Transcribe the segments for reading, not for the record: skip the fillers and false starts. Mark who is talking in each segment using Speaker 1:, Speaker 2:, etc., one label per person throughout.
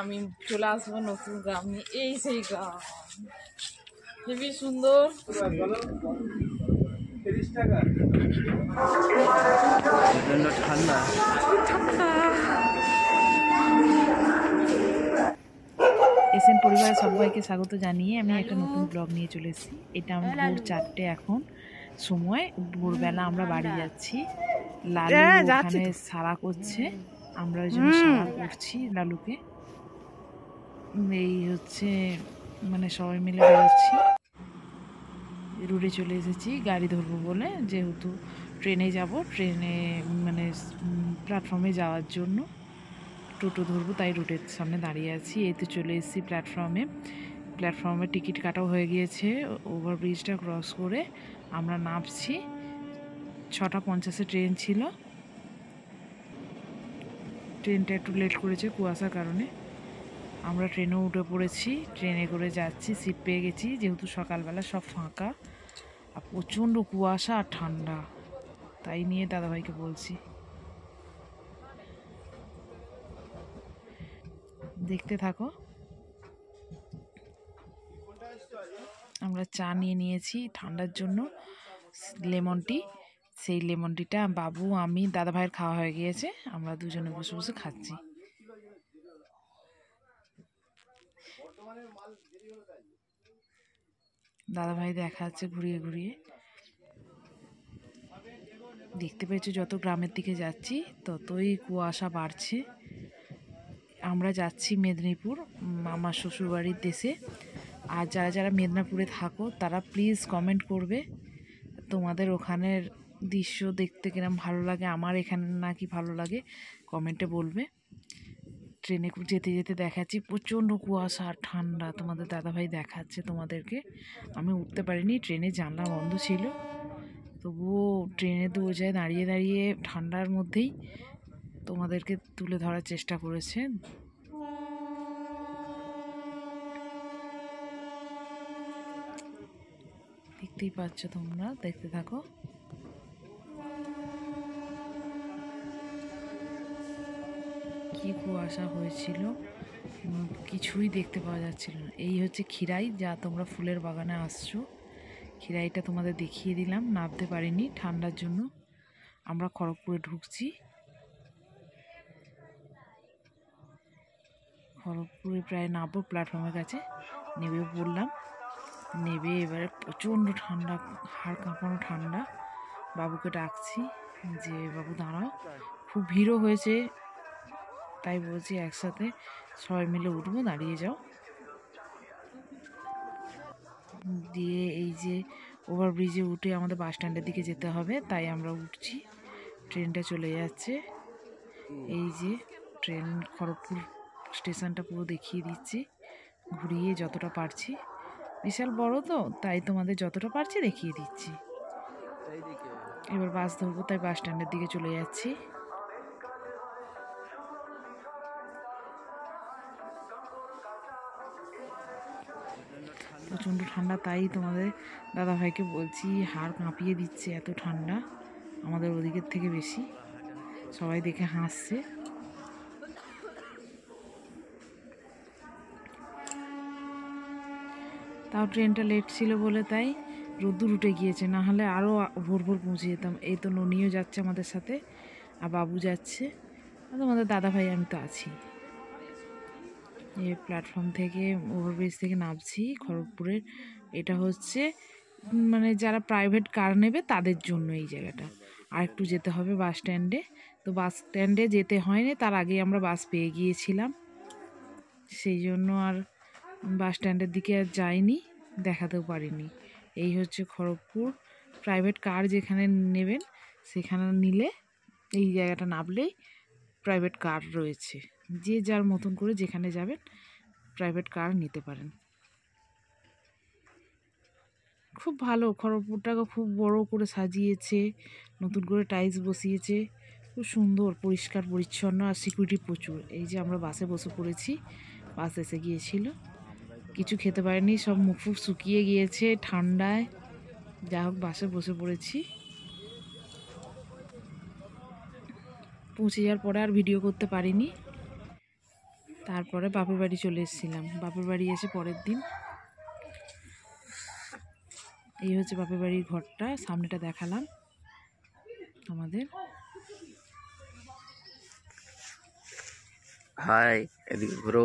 Speaker 1: আমি চলে আসবো নতুন গ্রাম নিয়ে। এই সেই গ্রাম, হেবি সুন্দর।
Speaker 2: ঠান্ডা
Speaker 3: এসএন পরিবারের সবাইকে স্বাগত জানিয়ে আমি একটা নতুন ব্লগ নিয়ে চলে এসেছি। এটা ভোর 4টে এখন সময়, ভোরবেলা আমরা বাড়ি যাচ্ছি। লালু ওখানে সারা করছে, আমরা ওই জন্য সারা করছি লালুকে। এই হচ্ছে মানে সবাই মিলে বেরোচ্ছি, রুটে চলে এসেছি গাড়ি ধরবো বলে, যেহেতু ট্রেনে যাব, ট্রেনে মানে প্ল্যাটফর্মে যাওয়ার জন্য টোটো ধরবো, তাই রুটের সামনে দাঁড়িয়ে আছি। এই তো চলে এসেছি প্ল্যাটফর্মে টিকিট কাটাও হয়ে গিয়েছে। ওভারব্রিজটা ক্রস করে আমরা নামছি। 6:50 ট্রেন ছিল, ট্রেনটা একটু লেট করেছে কুয়াশার কারণে। আমরা ট্রেনেও উঠে পড়েছি, ট্রেনে করে যাচ্ছি, সিট পেয়ে গেছি যেহেতু সকালবেলা সব ফাঁকা, আর প্রচণ্ড কুয়াশা আর ঠান্ডা, তাই নিয়ে দাদাভাইকে বলছি। দেখতে থাকো। আমরা চা নিয়ে নিয়েছি ঠান্ডার জন্য, লেমন টি। সেই লেমন টিটা বাবু, আমি, দাদাভাইয়ের খাওয়া হয়ে গিয়েছে, আমরা দুজনে বসে বসে খাচ্ছি। দাদাভাই দেখাচ্ছে ঘুরিয়ে ঘুরিয়ে। দেখতে পেয়েছো যত গ্রামের দিকে যাচ্ছি ততই কুয়াশা বাড়ছে। আমরা যাচ্ছি মেদিনীপুর, আমার শ্বশুরবাড়ির দেশে। আর যারা যারা মেদিনীপুরে থাকো তারা প্লিজ কমেন্ট করবে তোমাদের ওখানের দৃশ্য দেখতে কিরম ভালো লাগে, আমার এখানে নাকি ভালো লাগে, কমেন্টে বলবে। ট্রেনে যেতে যেতে দেখাচ্ছি প্রচণ্ড কুয়াশা আর ঠান্ডা, তোমাদের দাদাভাই দেখাচ্ছে তোমাদেরকে। আমি উঠতে পারিনি, ট্রেনে জানলা বন্ধ ছিল, তবুও ট্রেনে দরজায় দাঁড়িয়ে দাঁড়িয়ে ঠান্ডার মধ্যেই তোমাদেরকে তুলে ধরার চেষ্টা করেছে। দেখতেই পাচ্ছ তোমরা, দেখতে থাকো। কি কুয়াশা হয়েছিল, কিছুই দেখতে পাওয়া যাচ্ছিল না। এই হচ্ছে খিরাই, যা তোমরা ফুলের বাগানে আসছো, খিরাইটা তোমাদের দেখিয়ে দিলাম, নামতে পারিনি ঠান্ডার জন্য। আমরা খড়গপুরে ঢুকছি, খড়গপুরে প্রায় নামবো, প্ল্যাটফর্মের কাছে নেমে পড়লাম। নেবে এবারে প্রচণ্ড ঠান্ডা, হাড় কাঁপানো ঠান্ডা। বাবুকে ডাকছি যে বাবু দাঁড়াও, খুব ভিড়ও হয়েছে, তাই বলছি একসাথে সবাই মিলে উঠবো, দাঁড়িয়ে যাও। দিয়ে এই যে ওভারব্রিজে উঠে আমাদের বাস স্ট্যান্ডের দিকে যেতে হবে, তাই আমরা উঠছি। ট্রেনটা চলে যাচ্ছে, এই যে ট্রেন খড়গপুর স্টেশনটা পুরো দেখিয়ে দিচ্ছি ঘুরিয়ে যতটা পারছি। বিশাল বড় তো, তাই তোমাদের যতটা পারছি দেখিয়ে দিচ্ছি। এবার বাস ধরবো, তাই বাস স্ট্যান্ডের দিকে চলে যাচ্ছি। প্রচণ্ড ঠান্ডা, তাই তোমাদের দাদাভাইকে বলছি, হাড় কাঁপিয়ে দিচ্ছে এত ঠান্ডা, আমাদের ওদিকের থেকে বেশি। সবাই দেখে হাসছে। তাও ট্রেনটা লেট ছিল বলে তাই রোদ্দুর উঠে গিয়েছে, না হলে আরও ভোর ভোর পৌঁছে যেতাম। এই তো ননিও যাচ্ছে আমাদের সাথে, আর বাবু যাচ্ছে, আর তোমাদের দাদাভাই, আমি তো আছি। এই প্ল্যাটফর্ম থেকে, ওভারব্রিজ থেকে নামছি খড়গপুরের। এটা হচ্ছে মানে যারা প্রাইভেট কার নেবে তাদের জন্য এই জায়গাটা। আর একটু যেতে হবে বাস স্ট্যান্ডে, তো বাস স্ট্যান্ডে যেতে হয়নি, তার আগে আমরা বাস পেয়ে গিয়েছিলাম, সেই জন্য আর বাস স্ট্যান্ডের দিকে আর যাইনি, দেখাতেও পারিনি। এই হচ্ছে খড়গপুর। প্রাইভেট কার যেখানে নেবেন সেখানে নিলে, এই জায়গাটা নামলেই প্রাইভেট কার রয়েছে, যে যার মতন করে যেখানে যাবেন প্রাইভেট কার নিতে পারেন। খুব ভালো, খড়গপুরটাকে খুব বড় করে সাজিয়েছে, নতুন করে টাইলস বসিয়েছে, খুব সুন্দর, পরিষ্কার পরিচ্ছন্ন, আর সিকিউরিটি প্রচুর। এই যে আমরা বাসে বসে পড়েছি, বাস এসে গিয়েছিল, কিছু খেতে পারিনি, সব মুখ ফুক শুকিয়ে গিয়েছে ঠান্ডায়। যা হোক বাসে বসে পড়েছি। পৌঁছে যাওয়ার পরে আর ভিডিও করতে পারিনি। তারপরে বাপের বাড়ি চলে এসেছিলাম। বাপের বাড়ি এসে পরের দিন এই হচ্ছে বাপের বাড়ির ঘরটা, সামনেটা দেখালাম আমাদের।
Speaker 2: হাই, এদিকে ঘুরো।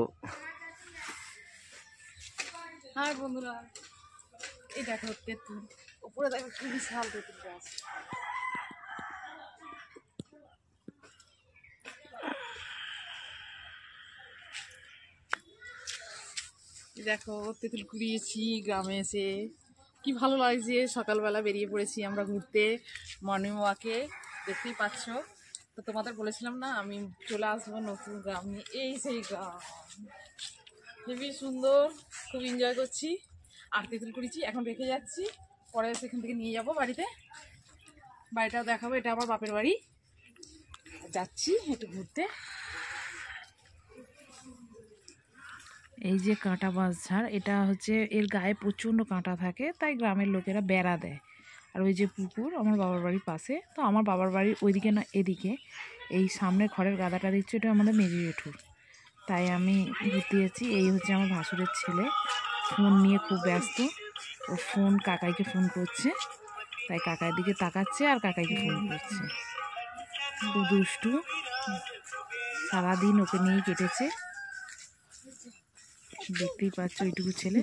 Speaker 1: হাই বন্ধুরা, এই দেখো তেঁতুল, উপরে দেখো কি বিশাল তেঁতুল গাছ। দেখো তেঁতুল কুড়িয়েছি গ্রামে এসে, কি ভালো লাগছে। সকালবেলা বেরিয়ে পড়েছি আমরা ঘুরতে, মর্নিং ওয়াকে, দেখতেই পাচ্ছ। তো তোমাদের বলেছিলাম না আমি চলে আসবো নতুন গ্রাম নিয়ে, এই সেই গ্রাম। হেবি সুন্দর, খুব এনজয় করছি। আর তেঁতুল কুড়িয়েছি, এখন রেখে যাচ্ছি, পরে সেখান থেকে নিয়ে যাব বাড়িতে। বাড়িটাও দেখাবো, এটা আমার বাপের বাড়ি। যাচ্ছি একটু ঘুরতে।
Speaker 3: এই যে কাঁটা বাঁশঝাড়, এটা হচ্ছে এর গায়ে প্রচণ্ড কাঁটা থাকে, তাই গ্রামের লোকেরা বেড়া দেয়। আর ওই যে পুকুর আমার বাবার বাড়ির পাশে, তো আমার বাবার বাড়ির ওইদিকে না এদিকে, এই সামনে খড়ের গাদাটা দিচ্ছে, এটা আমাদের মেজি জেঠুর। তাই আমি ঘুরতে যাচ্ছি। এই হচ্ছে আমার ভাসুরের ছেলে, ফোন নিয়ে খুব ব্যস্ত। ও ফোন কাকাইকে ফোন করছে, তাই কাকার দিকে তাকাচ্ছে আর কাকাইকে ফোন করছে। খুব দুষ্টু, সারাদিন ওকে নিয়েই কেটেছে। দেখতেই পাচ্ছ এইটুকু ছেলে।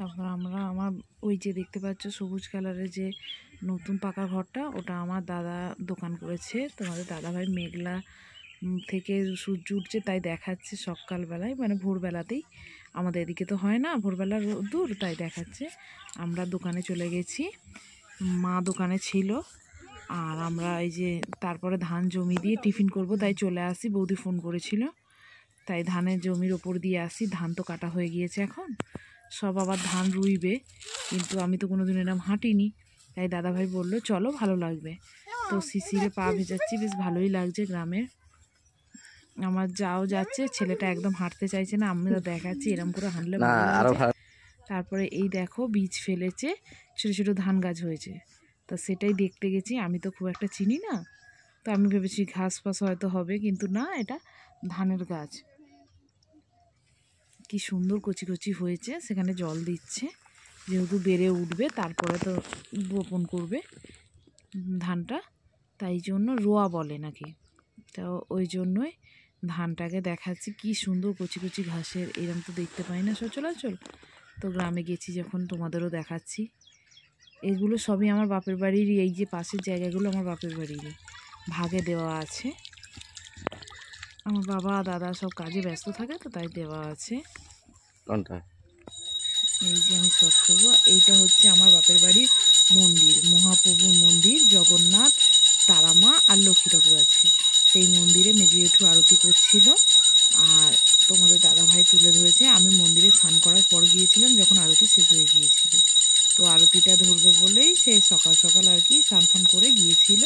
Speaker 3: তারপর আমার ওই যে দেখতে পাচ্ছ সবুজ কালারের যে নতুন পাকা ঘরটা, ওটা আমার দাদা দোকান করেছে। তোমাদের দাদাভাই মেঘলা থেকে সূর্য উঠছে তাই দেখাচ্ছে সকালবেলায়, মানে ভোরবেলাতেই। আমাদের এদিকে তো হয় না ভোরবেলা দূর, তাই দেখাচ্ছে। আমরা দোকানে চলে গেছি, মা দোকানে ছিল। আর আমরা এই যে তারপরে ধান জমি দিয়ে টিফিন করব তাই চলে আসি, বৌদি ফোন করেছিল, তাই ধানের জমির ওপর দিয়ে আসি। ধান তো কাটা হয়ে গিয়েছে, এখন সব আবার ধান রুইবে, কিন্তু আমি তো কোনোদিন এরকম হাঁটিনি, তাই দাদাভাই বললো চলো ভালো লাগবে। তো শিশিরে পা ভেজাচ্ছি, বেশ ভালোই লাগছে গ্রামের। আমার যাও যাচ্ছে, ছেলেটা একদম হাঁটতে চাইছে না, আমরা দেখাচ্ছি এরকম করে হাঁটলে ভালো লাগছে। তারপরে এই দেখো বীজ ফেলেছে, ছোটো ছোটো ধান গাছ হয়েছে, তো সেটাই দেখতে গেছি। আমি তো খুব একটা চিনি না, তো আমি ভেবেছি ঘাস ফাস হয়তো হবে, কিন্তু না, এটা ধানের গাছ। কি সুন্দর কচি কচি হয়েছে, সেখানে জল দিচ্ছে, যেহেতু বেড়ে উঠবে তারপরে তো বপন করবে ধানটা, তাই জন্য রোয়া বলে নাকি। তো ওই জন্যই ধানটাকে দেখাচ্ছি, কি সুন্দর কচি কচি ঘাসের, এরকম তো দেখতে পাই না সচরাচর। তো গ্রামে গেছি যখন তোমাদেরও দেখাচ্ছি। এগুলো সবই আমার বাপের বাড়িরই, এই যে পাশের জায়গাগুলো আমার বাপের বাড়িরই, ভাগে দেওয়া আছে। আমার বাবা দাদা সব কাজে ব্যস্ত থাকে, তো তাই দেওয়া আছে।
Speaker 2: কোনটা?
Speaker 3: এই যে আমি শর্ট করবো, এইটা হচ্ছে আমার বাপের বাড়ির মন্দির, মহাপ্রভুর মন্দির, জগন্নাথ, তারামা আর লক্ষ্মী ঠাকুর আছে। সেই মন্দিরে মেজি জেঠু আরতি করছিল, আর তোমাদের দাদাভাই তুলে ধরেছে। আমি মন্দিরে স্নান করার পর গিয়েছিলাম যখন আরতি শেষ হয়ে গিয়েছিল, তো আরতিটা ধরবে বলেই সে সকাল সকাল আর কি স্নান ফান করে গিয়েছিল,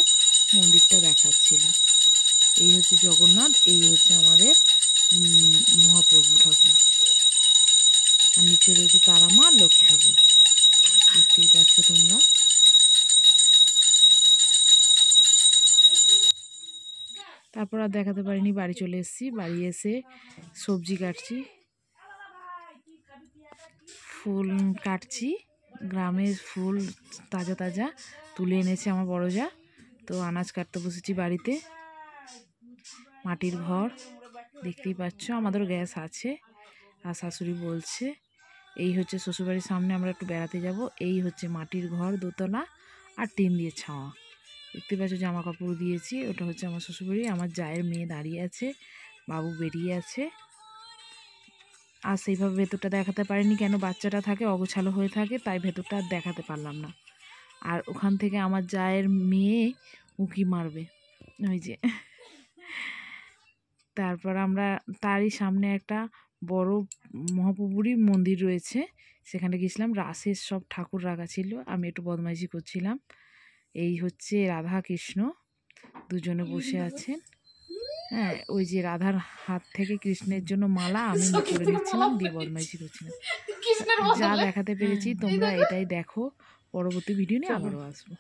Speaker 3: মন্দিরটা দেখাচ্ছিল। এই হচ্ছে জগন্নাথ, এই হচ্ছে আমাদের মহাপ্রভু ঠাকুর, আর নিচে রয়েছে তারামা আর লক্ষ্মী ঠাকুর, দেখতেই পাচ্ছ তোমরা। তারপর আর দেখাতে পারিনি, বাড়ি চলে এসেছি। বাড়ি এসে সবজি কাটছি, ফুল কাটছি, গ্রামের ফুল তাজা তাজা তুলে এনেছে আমার বড় যা। তো আনাজ কাটতে বসেছি বাড়িতে। মাটির ঘর দেখতেই পাচ্ছ, আমাদের গ্যাস আছে। আর শাশুড়ি বলছে এই হচ্ছে শ্বশুরবাড়ির সামনে আমরা একটু বেড়াতে যাব, এই হচ্ছে মাটির ঘর, দোতলা আর টিন দিয়ে ছাওয়া। দেখতে পাচ্ছ জামা কাপড় দিয়েছি, ওটা হচ্ছে আমার শ্বশুরবাড়ি। আমার জায়ের মেয়ে দাঁড়িয়ে আছে, বাবু বেরিয়ে আছে। আর সেইভাবে ভেতরটা দেখাতে পারিনি, কেন বাচ্চাটা থাকে অগোছালো হয়ে থাকে, তাই ভেতরটা আর দেখাতে পারলাম না। আর ওখান থেকে আমার জায়ের মেয়ে উঁকি মারবে, ওই যে। তারপর আমরা তারই সামনে একটা বড় মহাপ্রভুরই মন্দির রয়েছে, সেখানে গেছিলাম। রাসের সব ঠাকুর রাখা ছিল, আমি একটু বদমাইশি করছিলাম। এই হচ্ছে রাধা কৃষ্ণ দুজনে বসে আছেন। হ্যাঁ, ওই যে রাধার হাত থেকে কৃষ্ণের জন্য মালা আমি করে নিচ্ছিলাম, দিয়ে বদমাইশি করছিলাম।
Speaker 1: কৃষ্ণের
Speaker 3: যা দেখাতে পেরেছি তোমরা এটাই দেখো, পরবর্তী ভিডিও নিয়ে আবারও আসবো।